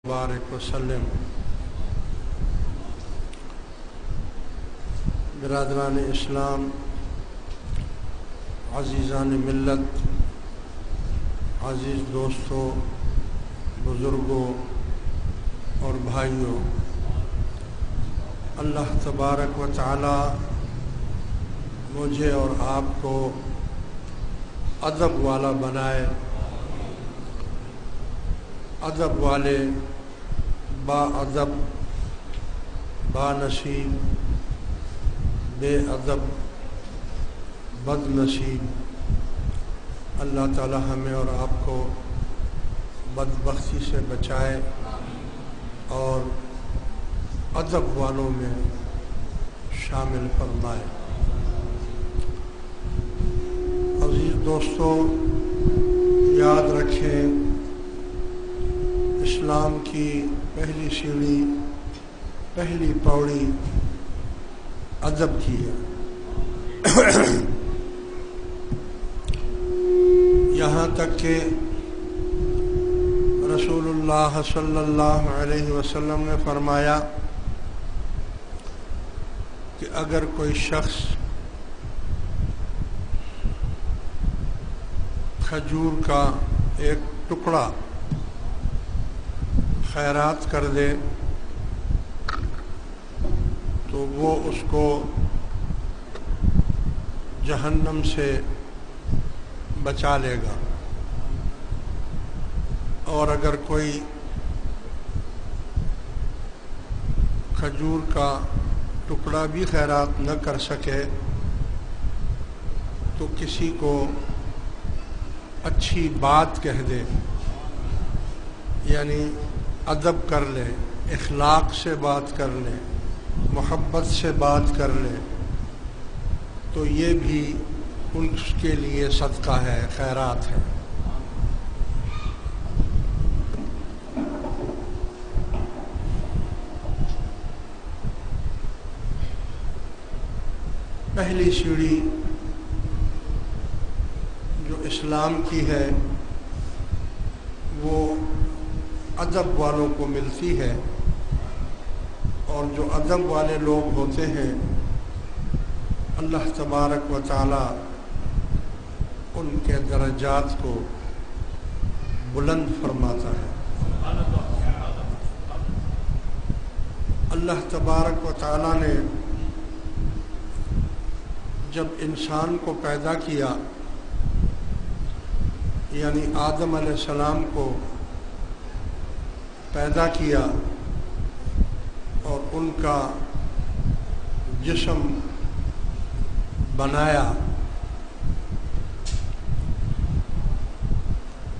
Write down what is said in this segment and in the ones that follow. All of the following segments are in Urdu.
بارک وسلم۔ برادران اسلام، عزیزان ملت، عزیز دوستوں، بزرگوں اور بھائیوں، اللہ تبارک و تعالی مجھے اور آپ کو ادب والا بنائے، ادب والے با ادب، با نصیب، بے ادب، بد نصیب، اللہ تعالی ہمیں اور آپ کو بدبختی سے بچائے اور ادب والوں میں شامل فرمائے۔ عزیز دوستوں، یاد رکھیں، اسلام کی پہلی سیڑھی، پہلی پوڑی ادب کی ہے۔ یہاں تک کہ رسول اللہ صلی اللہ علیہ وسلم نے فرمایا کہ اگر کوئی شخص کھجور کا ایک ٹکڑا خیرات کر دے تو وہ اس کو جہنم سے بچا لے گا، اور اگر کوئی کھجور کا ٹکڑا بھی خیرات نہ کر سکے تو کسی کو اچھی بات کہہ دے، یعنی ادب کر لے، اخلاق سے بات کر لے، محبت سے بات کر لے، تو یہ بھی اس کے لیے صدقہ ہے، خیرات ہے۔ پہلی سیڑھی جو اسلام کی ہے وہ ادب والوں کو ملتی ہے، اور جو ادب والے لوگ ہوتے ہیں اللہ تبارک و تعالی ان کے درجات کو بلند فرماتا ہے۔ اللہ تبارک و تعالی نے جب انسان کو پیدا کیا، یعنی آدم علیہ السلام کو پیدا کیا اور ان کا جسم بنایا،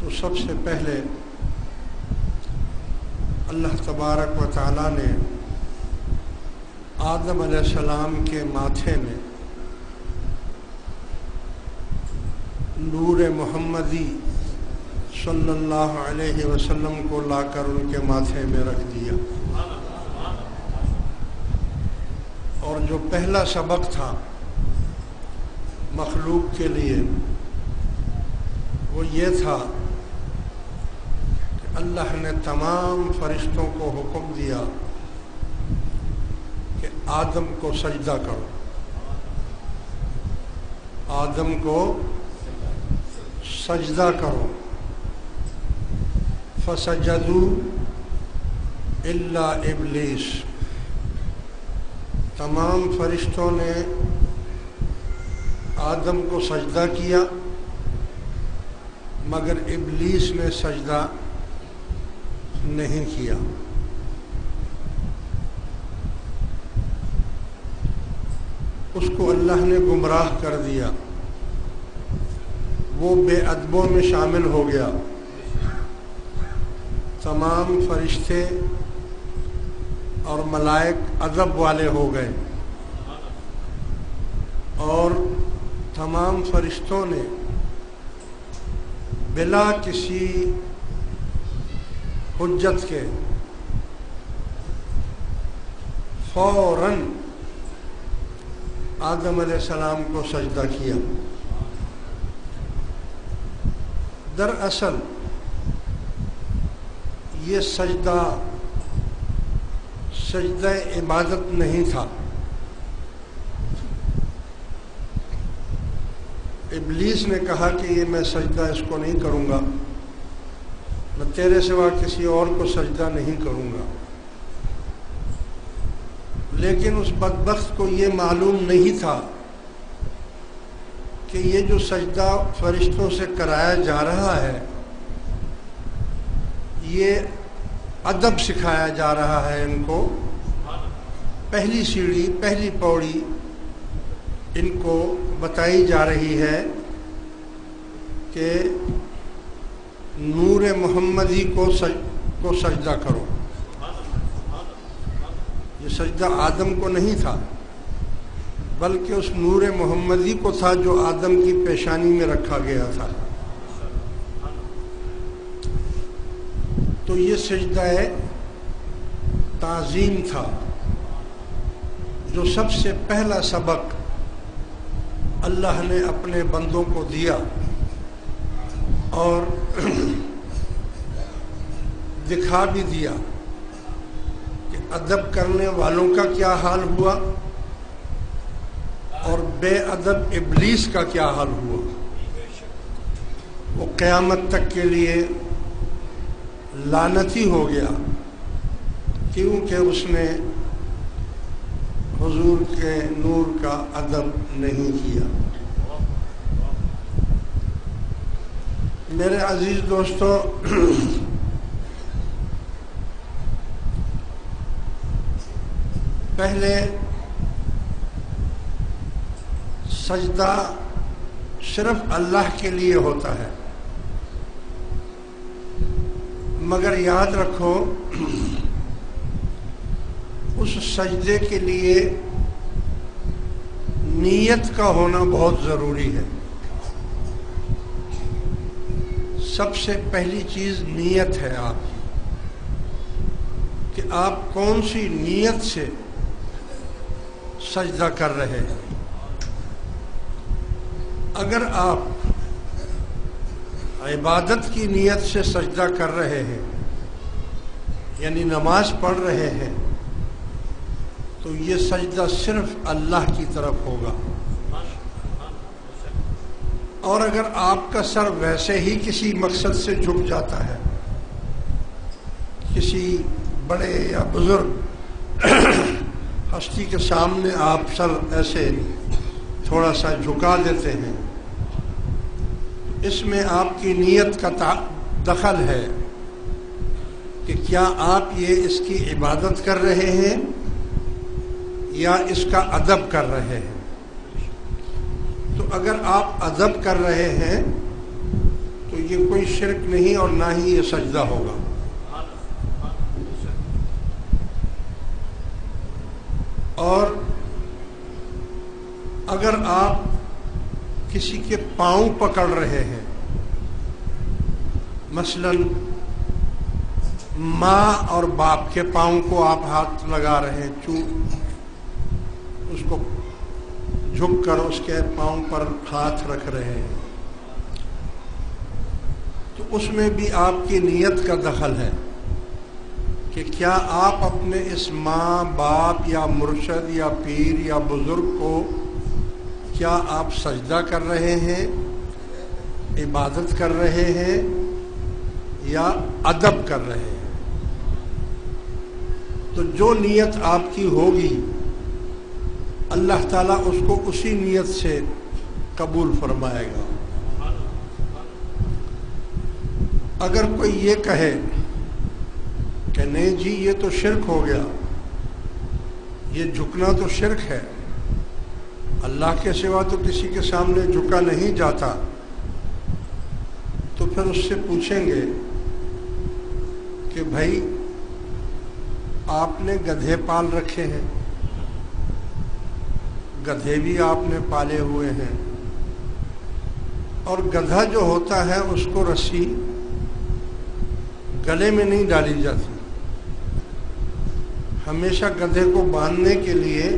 تو سب سے پہلے اللہ تبارک و تعالی نے آدم علیہ السلام کے ماتھے میں نور محمدی صلی اللہ علیہ وسلم کو لا کر ان کے ماتھے میں رکھ دیا، اور جو پہلا سبق تھا مخلوق کے لیے وہ یہ تھا کہ اللہ نے تمام فرشتوں کو حکم دیا کہ آدم کو سجدہ کرو، آدم کو سجدہ کرو، فسجدوا الا ابلیس، تمام فرشتوں نے آدم کو سجدہ کیا مگر ابلیس نے سجدہ نہیں کیا۔ اس کو اللہ نے گمراہ کر دیا، وہ بے ادبوں میں شامل ہو گیا۔ تمام فرشتے اور ملائک ادب والے ہو گئے، اور تمام فرشتوں نے بلا کسی حجت کے فوراً آدم علیہ السلام کو سجدہ کیا۔ دراصل یہ سجدہ عبادت نہیں تھا. ابلیس نے کہا کہ یہ میں سجدہ اس کو نہیں کروں گا، میں تیرے سوا کسی اور کو سجدہ نہیں کروں گا. لیکن اس بدبخت کو یہ معلوم نہیں تھا کہ یہ جو سجدہ فرشتوں سے کرایا جا رہا ہے یہ ادب سکھایا جا رہا ہے ان کو. پہلی سیڑھی، پہلی پوڑی ان کو بتائی جا رہی ہے کہ نور محمدی کو سجدہ کرو. یہ سجدہ آدم کو نہیں تھا بلکہ اس نور محمدی کو تھا جو آدم کی پیشانی میں رکھا گیا تھا. تو یہ سجدہ تعظیم تھا جو سب سے پہلا سبق اللہ نے اپنے بندوں کو دیا اور دکھا بھی دیا کہ ادب کرنے والوں کا کیا حال ہوا اور بے ادب ابلیس کا کیا حال ہوا. وہ قیامت تک کے لیے لعنتی ہو گیا کیونکہ اس نے حضور کے نور کا ادب نہیں کیا. میرے عزیز دوستو، پہلے سجدہ صرف اللہ کے لیے ہوتا ہے، مگر یاد رکھو اس سجدے کے لیے نیت کا ہونا بہت ضروری ہے. سب سے پہلی چیز نیت ہے آپ کی کہ آپ کون سی نیت سے سجدہ کر رہے ہیں. اگر آپ عبادت کی نیت سے سجدہ کر رہے ہیں یعنی نماز پڑھ رہے ہیں تو یہ سجدہ صرف اللہ کی طرف ہوگا. اور اگر آپ کا سر ویسے ہی کسی مقصد سے جھک جاتا ہے، کسی بڑے یا بزرگ ہستی کے سامنے آپ سر ایسے تھوڑا سا جھکا دیتے ہیں، اس میں آپ کی نیت کا دخل ہے کہ کیا آپ یہ اس کی عبادت کر رہے ہیں یا اس کا ادب کر رہے ہیں. تو اگر آپ ادب کر رہے ہیں تو یہ کوئی شرک نہیں اور نہ ہی یہ سجدہ ہوگا. اور اگر آپ کسی کے پاؤں پکڑ رہے ہیں، مثلا ماں اور باپ کے پاؤں کو آپ ہاتھ لگا رہے ہیں، اس کو جھک کر اس کے پاؤں پر ہاتھ رکھ رہے ہیں، تو اس میں بھی آپ کی نیت کا دخل ہے کہ کیا آپ اپنے اس ماں باپ یا مرشد یا پیر یا بزرگ کو کیا آپ سجدہ کر رہے ہیں، عبادت کر رہے ہیں یا ادب کر رہے ہیں. تو جو نیت آپ کی ہوگی اللہ تعالیٰ اس کو اسی نیت سے قبول فرمائے گا. اگر کوئی یہ کہے کہ نہیں جی یہ تو شرک ہو گیا، یہ جھکنا تو شرک ہے، اللہ کے سوا تو کسی کے سامنے جھکا نہیں جاتا، تو پھر اس سے پوچھیں گے کہ بھائی آپ نے گدھے پال رکھے ہیں، گدھے بھی آپ نے پالے ہوئے ہیں، اور گدھا جو ہوتا ہے اس کو رسی گلے میں نہیں ڈالی جاتی، ہمیشہ گدھے کو باندھنے کے لیے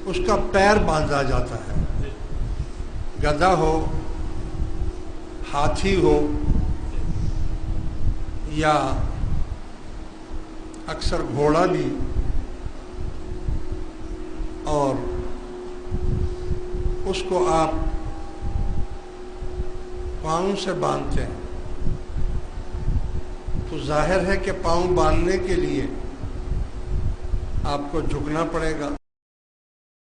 اس کا پیر باندھا جاتا ہے. گدھا ہو، ہاتھی ہو یا اکثر گھوڑا بھی اور اس کو آپ پاؤں سے باندھتے ہیں تو ظاہر ہے کہ پاؤں باندھنے کے لیے آپ کو جھکنا پڑے گا،